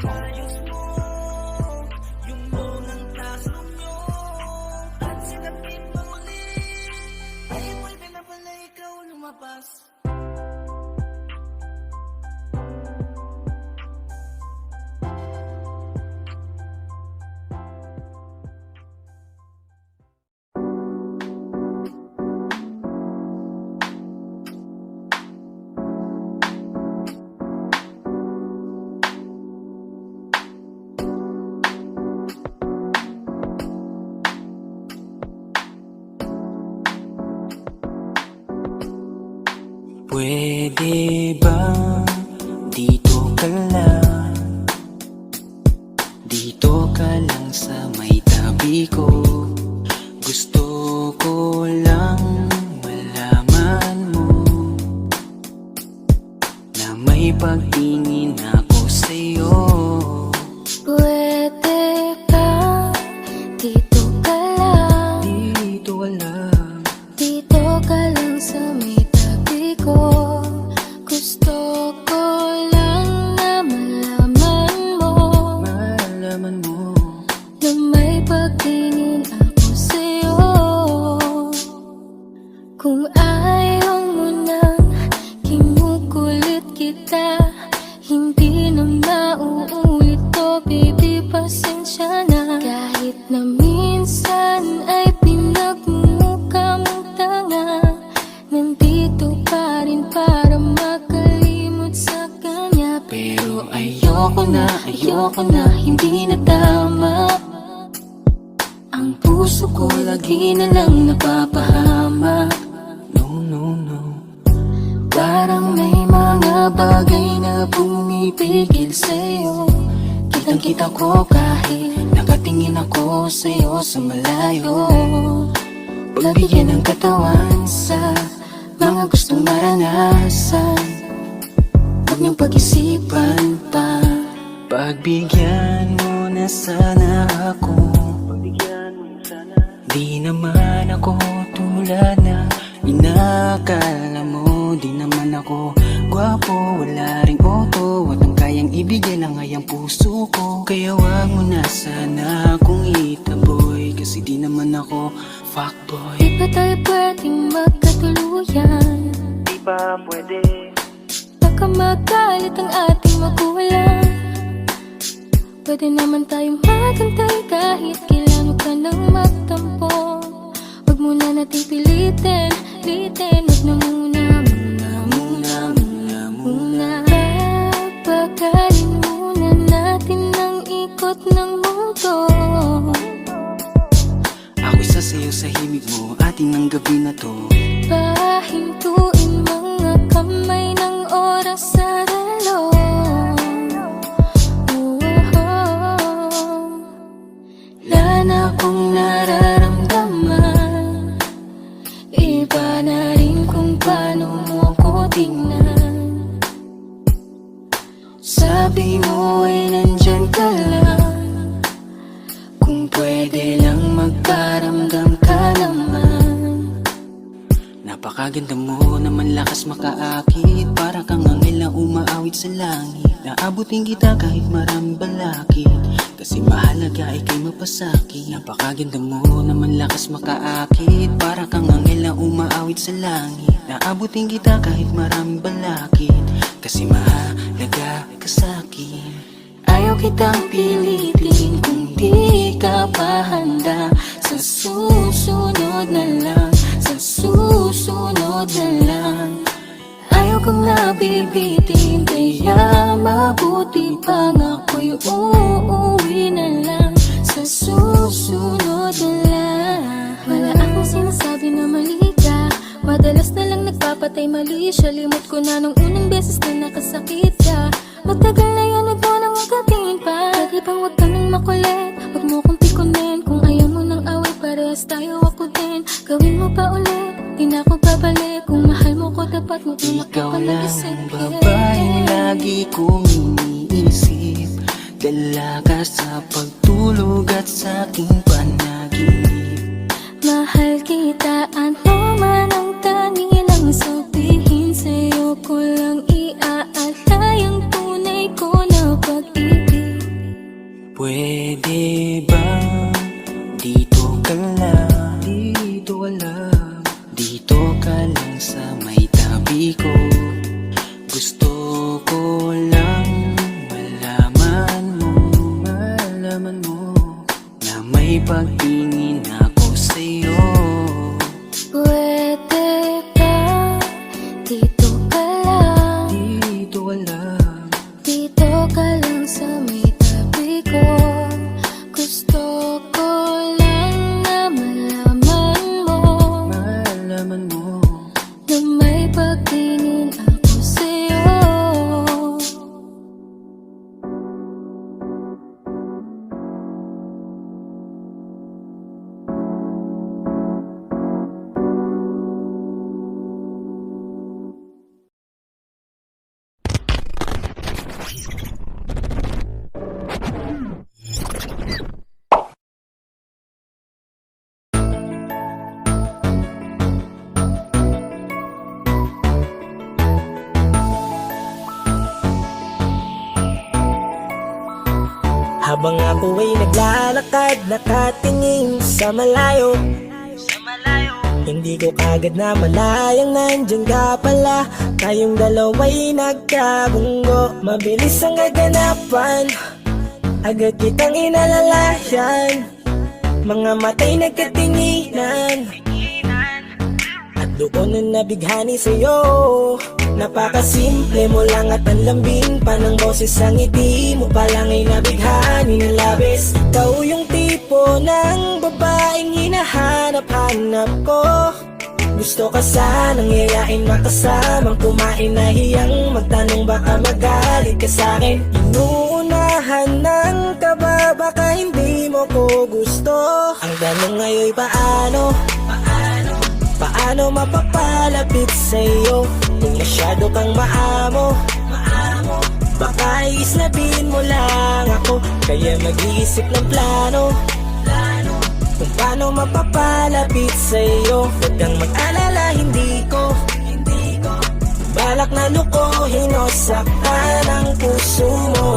inayos mo yung unang taso nyo at sinapit mo muli. Ay, pwede na pala ikaw lumabas. Pwede ba dito ka lang? Dito ka lang sa may tabi ko. Gusto ko lang malaman mo na may pagtingin ako sa'yo. Pwede ba dito ka lang? Dito ka lang. Dito ka lang sa may tabi ko. Gusto ko lang na malaman mo Malaman mo na may pagtingin ako sa'yo. Kung ayaw mo nang kinukulit kita, hindi na mauulit to, baby, pasensya na. Kahit na minsan ay pinagmumukha mong tanga, nandito pa rin para makalimot sa kanya. Pero ayoko na, hindi na tama. Ang puso ko lagi na lang napapahamak. no. Parang may mga bagay na pumipigil sa'yo. Kitang-kita ko kahit nakatingin ako sa'yo sa malayo. Pagbigyan ng katawan sa mga gustong maranasan, huwag niyong pag-isipan pa. Pagbigyan mo na sana ako. Di naman ako tulad na inakala mo. Di naman ako gwapo, wala ring auto, at ang kayang ibigay lang ay ang puso ko. Kaya wag mo na sana akong itaboy, kasi di naman ako fuckboy. Di ba tayo pwedeng magkatuluyan? Di ba pwede? Baka magalit ang ating magulang. Pwede naman tayong magantay kahit kailan ka nang magtampo. Huwag muna nating pilitin, huwag na muna. Papagalin muna natin ang ikot ng mundo. Ako'y sasayaw sa himig mo, atin ang gabi na to. Pahintuin mga kamay ng oras sa relo. Wala na akong nararamdaman. Iba na rin kung paano mo ko tingnan. Sabi mo ay nandyan ka lang. Kung pwede lang magparamdam ka naman. Napakaganda mo naman, lakas makaakit. Para kang anghel na umaawit sa langit. Naabutin kita kahit maraming balakid, kasi mahalaga ika'y mapasakit. Napakaganda mo naman, lakas makaakit. Para kang anghel na umaawit sa langit. Naabutin kita kahit maraming balakid, kasi mahalaga ka sa'kin. Ayaw kitang pilitin kung di ka pa handa. Sa susunod na lang, sa susunod na lang. Ayaw kong nabibitin, kaya mabuti pang ako'y uuwi na lang. Sa susunod na lang. Wala akong sinasabi na mali ka. Madalas na lang nagpapatay mali siya. Limot ko na nung unang beses na nakasakit ka. Matagal na yun, huwag mo nang magatingin pa. Pwede bang huwag ka nang makulit, huwag mo kong pikunin. Kung ayaw mo nang away, parehas tayo ako din. Gawin mo pa ulit, di na ako babalik. Kung mahal mo ko, dapat mo Ikaw lang ang babaeng lagi kong iniisip. Dala ka sa pagtulog at sa aking panaginip. Mahal kita, ano man ang kanilang sabihin. Sa'yo ko lang iaalay ang tunay ko na pag-ibig. Pwede ba dito ka lang? Dito ka lang. Dito ka lang sa may tabi ko. Gusto ko lang malaman mo na may pagtingin ako sa'yo. Pwede ba dito ka lang? Dito ka lang. Dito ka lang sa may tabi ko. Gusto ko lang na malaman mo na may pagtingin ako sa'yo. Habang ako ay naglalakad, nakatingin sa malayo, hindi ko kagad na malayang nandyan ka pala. Tayong dalawa'y nagkabunggo, mabilis ang gaganapan, agad kitang inalalayan. Mga mata'y nagkatinginan, at doon na nabighani sa'yo. Napakasimple mo lang at ang lambing pa ng boses. Ang ngiti mo pa lang ay nabighani ng labis. Ikaw yung tipo ng babaeng hinahanap-hanap ko. Gusto ka sanang yayain, makasamang kumain, nahiyang magtanong baka magalit ka sa'kin. Inuunahan ng kaba, baka hindi mo ko gusto. Ang tanong ngayon paano mapapalapit sa'yo kung masyado kang maamo? Baka islabin mo lang ako, kaya mag-iisip ng plano kung paano mapapalapit sa'yo. Huwag kang mag-alala, hindi ko balak na lukohin o saktan ang puso mo.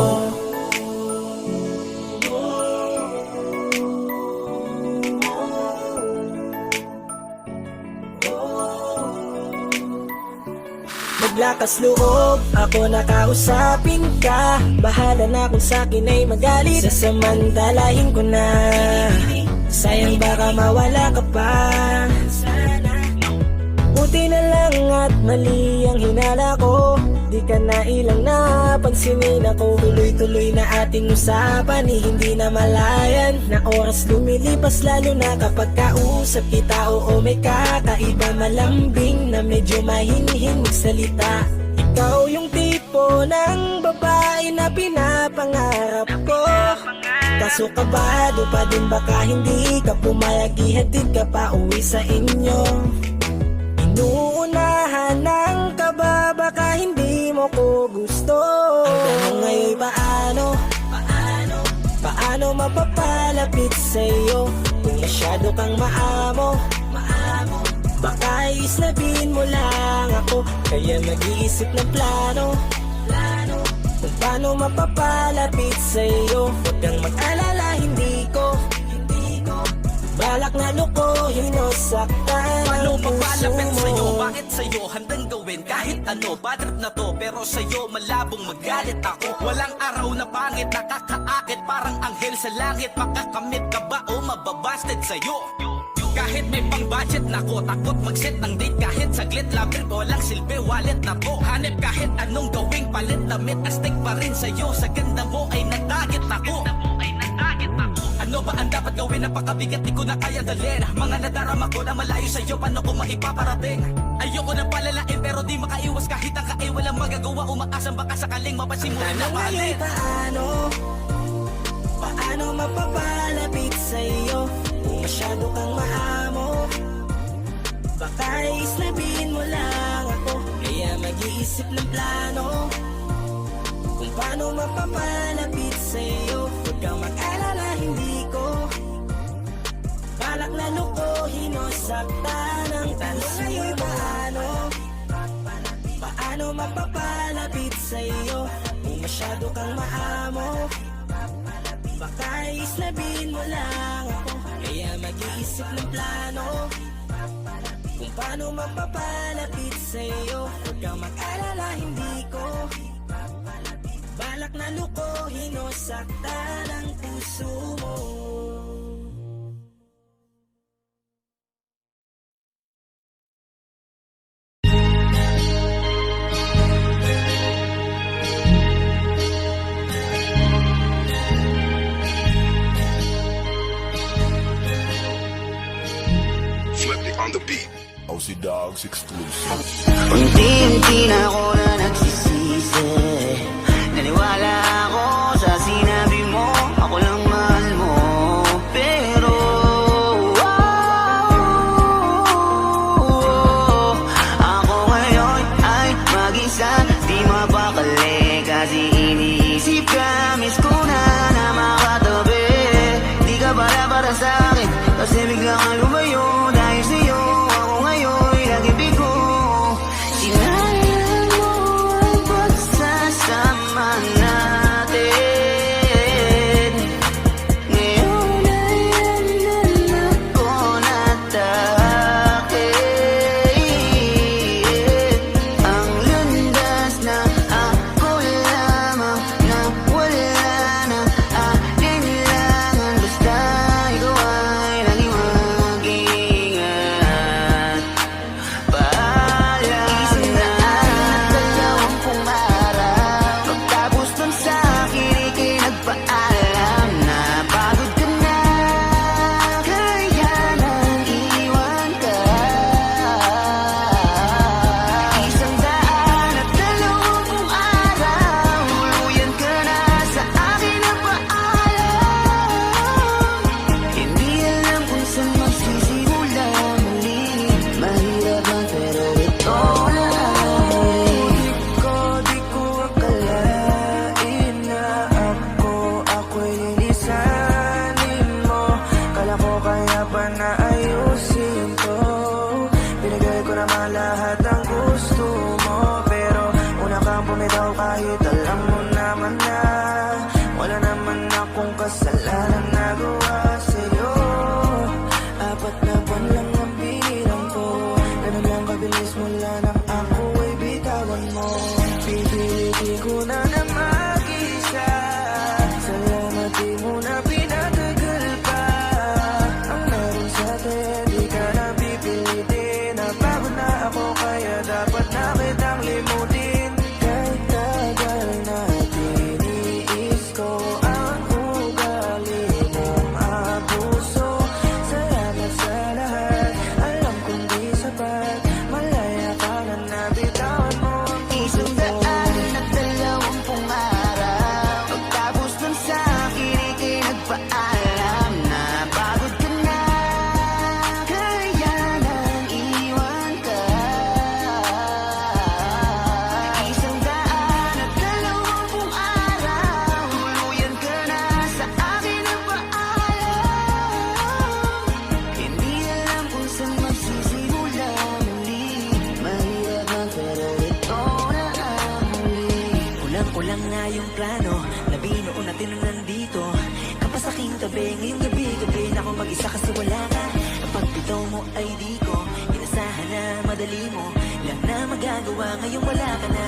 Maglakas loob, ako nakausapin ka. Bahala na kung sa'kin ay magalit, sasamantalahin ko na. Sayang baka mawala ka pa. Buti na lang at mali ang hinala ko, di ka na ilang napansinin ako. Tuloy-tuloy na ating usapan, hindi na malayan. Na oras lumilipas lalo na kapag kausap kita. Oo, may kakaiba, malambing na medyo mahinhin magsalita. Ikaw yung tipo ng babae na pinapangarap ko. Kaso kabado pa din, baka hindi ka pumayag, ihatid ka pa uwi sa inyo. Inuunahan ng kaba, baka hindi mo ko gusto. Ang tanong ngayon paano mapapalapit sa'yo kung masyado kang maamo? Baka islabin mo lang ako, kaya mag-iisip ng plano kung paano mapapalapit sa'yo. Huwag kang mag-alala, hindi ko balak na lukohin o saktan ang puso Papalapit sa'yo, mo. bakit sa'yo handang gawin kahit ano? Bad trip na to, pero sa'yo malabong magalit ako. Walang araw na pangit, nakakaakit parang anghel sa langit. Makakamit ka ba o mababasted sa'yo? Kahit may pang budget na ko, takot mag-set ng date kahit saglit. Labir ko lang silbi, wallet na to. Hanip kahit anong gawing palit, damit astig pa rin sa'yo. Sa ganda mo ay natagit ako. Ano ba ang dapat gawin? Napakabigat, di ko na kaya dalhin. Mga nadarama ko na malayo sa'yo, paano ko maipaparating? Ayoko na palalain pero di makaiwas kahit ang kaay walang magagawa. Umaasang baka sakaling mapansin mo rin na Tanong mahalin. ngayon paano mapapalapit sa'yo kung masyado kang maamo? Baka islabin mo lang ako, kaya mag-iisip ng plano kung paano mapapalapit sa'yo. Huwag kang mag-alala, hindi ko balak na lukohin o saktan ang tanong ngayon paano mapapalapit sa'yo kung masyado kang maamo? Baka nag-iisip ng plano kung paano mapapalapit sa'yo. Huwag kang mag-alala, hindi ko balak na lukohin o saktan ang puso mo. Flipping on the beat. OC Dogs exclusive. Unti-unti na ako na nagsisisi. Naniwala ako sa sinabi mo, ako lang mahal mo. Pero ako ngayon ay mag-isa, di mapakali. Kasi iniisip ka, miss ko na makatabi. Di ka para sa akin, kasi biglang kang lumayo. Dahil sa'yo ako ngayon lagi bigo. Sinayang mo ang pagsasama natin. Ngayon ay yan ako natake. Ang landas na ako lamang na wala na alinlangan. Basta ikaw ay lagi mag-iingat. Paalam na dalawampung araw. Pagtapos nun sa akin, ika'y nagpaalam na pagod ka na, kaya nang iwan ka. 120 araw, tuluyan ka na sa akin na paalam. Hindi alam kung saan magsisimula muli. Mahirap man pero ito na ang huli. Di ko akalain na ako'y lilisanin mo. Kala ko kaya ba na ayusin to? Binigay ko naman lahat ang gusto mo, pero una kang bumitaw kahit alam mo naman na wala naman akong kasalanan nagawa sa'yo. 4 na buwan lang ang bilang ko, ganun lang kabilis mula nang ako ay bitawan mo. Pipilitin ko na mag-isa, salamat di mo na pinatagal pa. Ang meron sa atin, di ka na pipilitin. Napagod na ako kaya dapat na kitang limutin. Kahit tagal natin, iniis ko ang ugali mong abuso. Salamat sa lahat, alam kong di sapat. Malaya ka na nabitawan mo ang puso ko. 120 araw. Pagtapos nun sa akin, ika'y nagpaalam na pagod ka na, kaya nang iwan ka. 120 araw, tuluyan ka na sa akin na paalam. Hindi alam kung saan magsisimula muli. Mahirap man pero ito na ang huli. Kulang-kulang na yung plano na binuo natin nung nandito ka pa sa aking tabi. Ngayong gabi na ako mag-isa kasi wala ka. Ang pagbitaw mo ay di ko inasahan na madali mo lang na magagawa. Ngayong wala ka na,